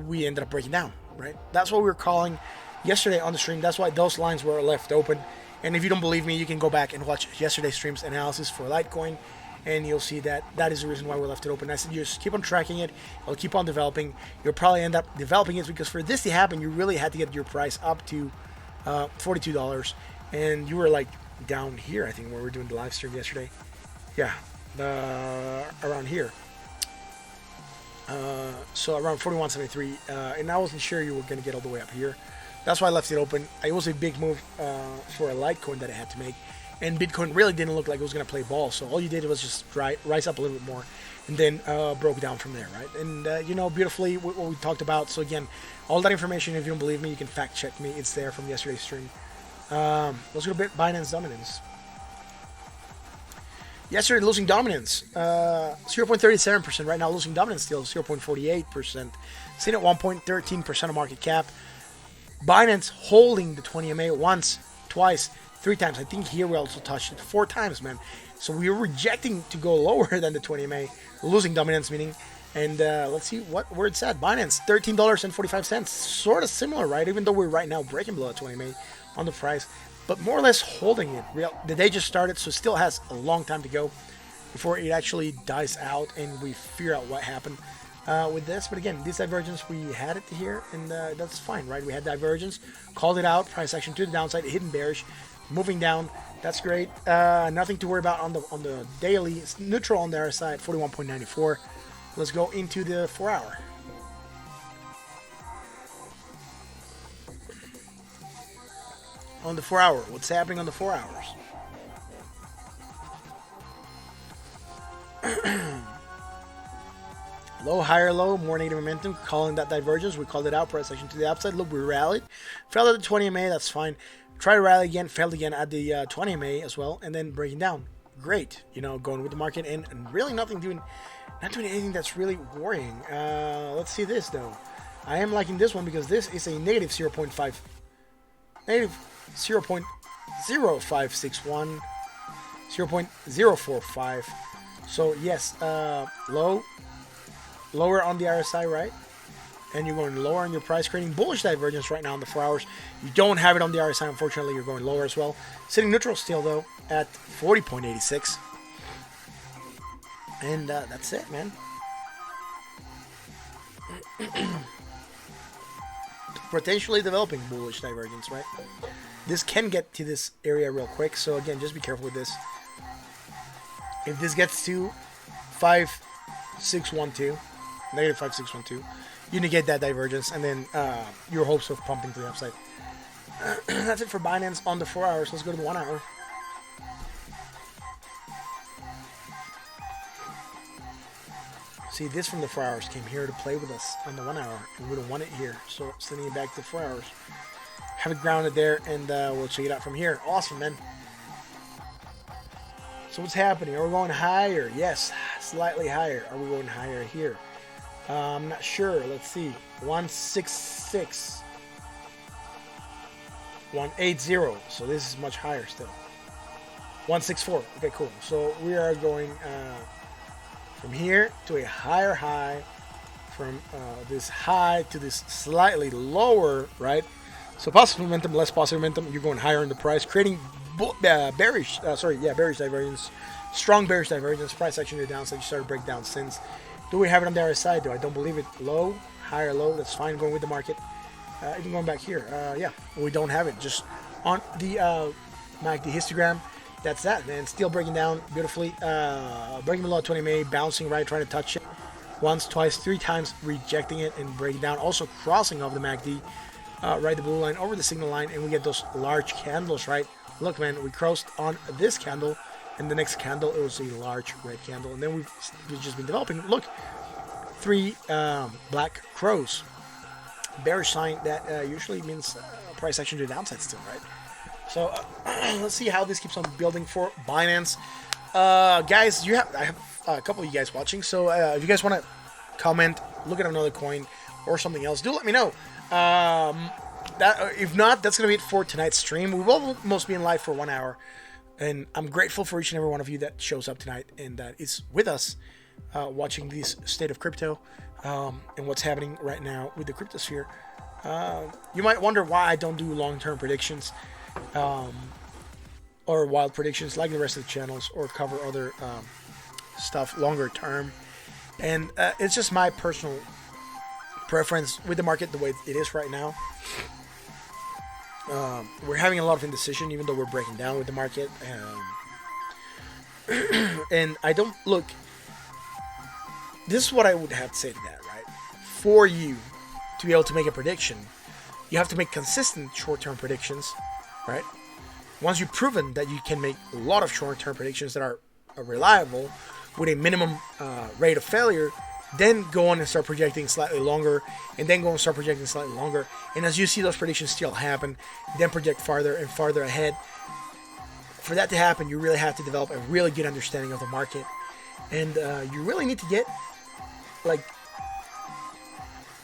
[SPEAKER 1] we ended up breaking down, right? That's what we were calling yesterday on the stream. That's why those lines were left open. And if you don't believe me, you can go back and watch yesterday's stream's analysis for Litecoin, and you'll see that that is the reason why we left it open. I said, just keep on tracking it. It'll keep on developing. You'll probably end up developing it because for this to happen, you really had to get your price up to $42. And you were like down here, I think, where we were doing the live stream yesterday. Yeah, around here. So around 41.73. And I wasn't sure you were going to get all the way up here. That's why I left it open. It was a big move for a Litecoin that I had to make. And Bitcoin really didn't look like it was going to play ball. So all you did was just rise up a little bit more and then broke down from there, right? And, beautifully what we talked about. So again, all that information, if you don't believe me, you can fact check me. It's there from yesterday's stream. Let's go to Binance dominance. Yesterday, losing dominance, 0.37%. Right now, losing dominance still 0.48%. Sitting at 1.13% of market cap. Binance holding the 20 MA once, twice, 3 times. I think here we also touched it 4 times, man. So we were rejecting to go lower than the 20 MA, losing dominance meaning. And let's see where it's at. Binance, $13.45. Sort of similar, right? Even though we're right now breaking below 20 MA on the price, but more or less holding it. The day just started, so it still has a long time to go before it actually dies out and we figure out what happened with this. But again, this divergence, we had it here, and that's fine, right? We had divergence, called it out, price action to the downside, hidden bearish, moving down. That's great. Nothing to worry about on the daily. It's neutral on the other side, 41.94. Let's go into the 4-hour. On the 4-hour, what's happening on the 4 hours? Low, higher low, more negative momentum, calling that divergence. We called it out, price action to the upside. Look, we rallied. Fell at the 20 MA, that's fine. Try to rally again, failed again at the 20 MA as well, and then breaking down. Great, going with the market and really not doing anything that's really worrying. Let's see this though. I am liking this one because this is a negative 0.5, negative 0.0561, 0.045. So yes, lower on the RSI, right? And you're going lower on your price, creating bullish divergence right now on the 4 hours. You don't have it on the RSI, unfortunately. You're going lower as well. Sitting neutral still, though, at 40.86. And that's it, man. Potentially developing bullish divergence, right? This can get to this area real quick. So, again, just be careful with this. If this gets to 5.612, negative 5.612, you negate that divergence, and then your hopes of pumping to the upside. That's it for Binance on the 4 hours. Let's go to the 1 hour. See, this from the 4 hours came here to play with us on the 1 hour, and we don't want it here. So sending it back to 4 hours. Have it grounded there, and we'll check it out from here. Awesome, man. So what's happening? Are we going higher? Yes, slightly higher. Are we going higher here? I'm not sure. Let's see. 166. 180. So this is much higher still. 164. Okay, cool. So we are going from here to a higher high. From this high to this slightly lower, right? So positive momentum, less positive momentum. You're going higher in the price, creating bearish divergence. Strong bearish divergence. Price action to the downside. You started to break down since. Do we have it on the other side, though? I don't believe it. Low, higher, low. That's fine. Going with the market. Even going back here. Yeah, we don't have it. Just on the MACD histogram. That's that, man. Still breaking down beautifully. Breaking below 20 MA, bouncing right, trying to touch it. Once, twice, 3 times, rejecting it and breaking down. Also crossing off the MACD. Right, the blue line over the signal line. And we get those large candles, right? Look, man, we crossed on this candle. And the next candle, it was a large red candle. And then we've just been developing. Look, 3 black crows. Bearish sign that usually means price action to the downside still, right? So let's see how this keeps on building for Binance. Guys, I have a couple of you guys watching. So if you guys want to comment, look at another coin or something else, do let me know. If not, that's going to be it for tonight's stream. We will almost be in live for 1 hour. And I'm grateful for each and every one of you that shows up tonight and that is with us watching this state of crypto and what's happening right now with the cryptosphere. You might wonder why I don't do long-term predictions or wild predictions like the rest of the channels or cover other stuff longer term. And it's just my personal preference with the market the way it is right now. We're having a lot of indecision, even though we're breaking down with the market. And I don't look. This is what I would have to say to that, right? For you to be able to make a prediction, you have to make consistent short-term predictions, right? Once you've proven that you can make a lot of short-term predictions that are reliable with a minimum rate of failure, then go on and start projecting slightly longer, and then go and start projecting slightly longer. And as you see those predictions still happen, then project farther and farther ahead. For that to happen, you really have to develop a really good understanding of the market. And you really need to get, like,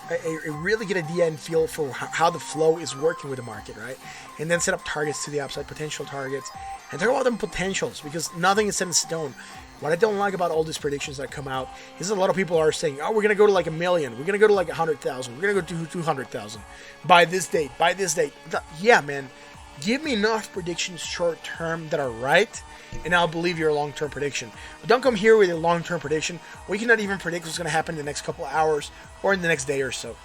[SPEAKER 1] a really good idea and feel for how the flow is working with the market, right? And then set up targets to the upside, potential targets, and talk about them potentials, because nothing is set in stone. What I don't like about all these predictions that come out is a lot of people are saying, oh, we're going to go to like 1 million. We're going to go to like 100,000. We're going to go to 200,000 by this date, by this date. Yeah, man. Give me enough predictions short term that are right, and I'll believe your long-term prediction. But don't come here with a long-term prediction. We cannot even predict what's going to happen in the next couple of hours or in the next day or so.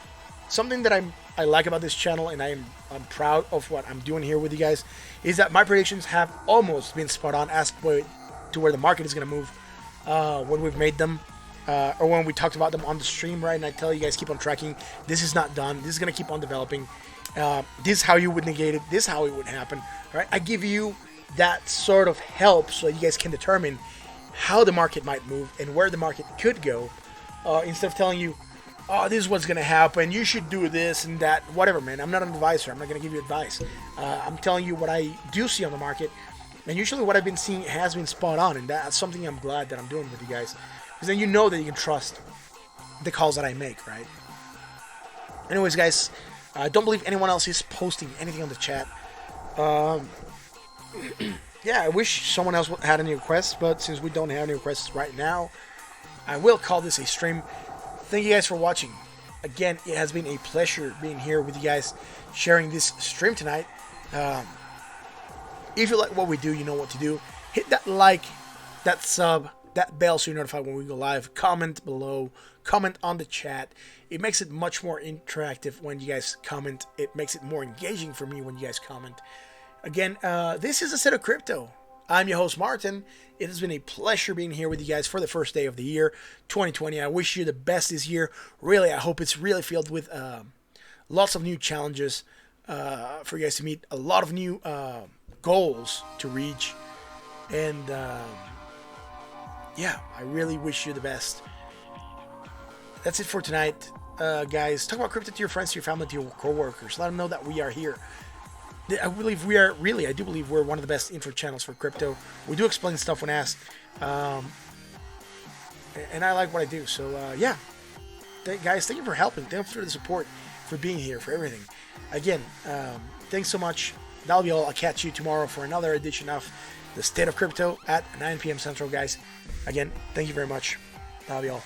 [SPEAKER 1] Something that I like about this channel, and I'm proud of what I'm doing here with you guys, is that my predictions have almost been spot on as to where the market is going to move when we've made them, or when we talked about them on the stream, right? And I tell you guys, keep on tracking. This is not done. This is going to keep on developing. This is how you would negate it. This is how it would happen. Right? I give you that sort of help so that you guys can determine how the market might move and where the market could go, instead of telling you, oh, this is what's going to happen, you should do this and that, whatever, man. I'm not an advisor. I'm not going to give you advice. I'm telling you what I do see on the market, and usually what I've been seeing has been spot on, and that's something I'm glad that I'm doing with you guys, because then you know that you can trust the calls that I make, right? Anyways, guys, I don't believe anyone else is posting anything on the chat. Yeah, I wish someone else had any requests, but since we don't have any requests right now, I will call this a stream. Thank you guys for watching. Again, it has been a pleasure being here with you guys, sharing this stream tonight. If you like what we do, you know what to do. Hit that like, that sub, that bell so you're notified when we go live. Comment below, comment on the chat. It makes it much more interactive when you guys comment. It makes it more engaging for me when you guys comment. Again, this is The State of Crypto. I'm your host, Martin. It has been a pleasure being here with you guys for the first day of the year, 2020. I wish you the best this year. Really, I hope it's really filled with lots of new challenges for you guys to meet, a lot of new goals to reach. And yeah, I really wish you the best. That's it for tonight. Guys, talk about crypto to your friends, to your family, to your co-workers. Let them know that we are here. I believe we are, really, I do believe we're one of the best info channels for crypto. We do explain stuff when asked. And I like what I do. So, yeah. Guys, thank you for helping. Thank you for the support, for being here, for everything. Again, thanks so much. That'll be all. I'll catch you tomorrow for another edition of The State of Crypto at 9 p.m. Central, guys. Again, thank you very much. That'll be all.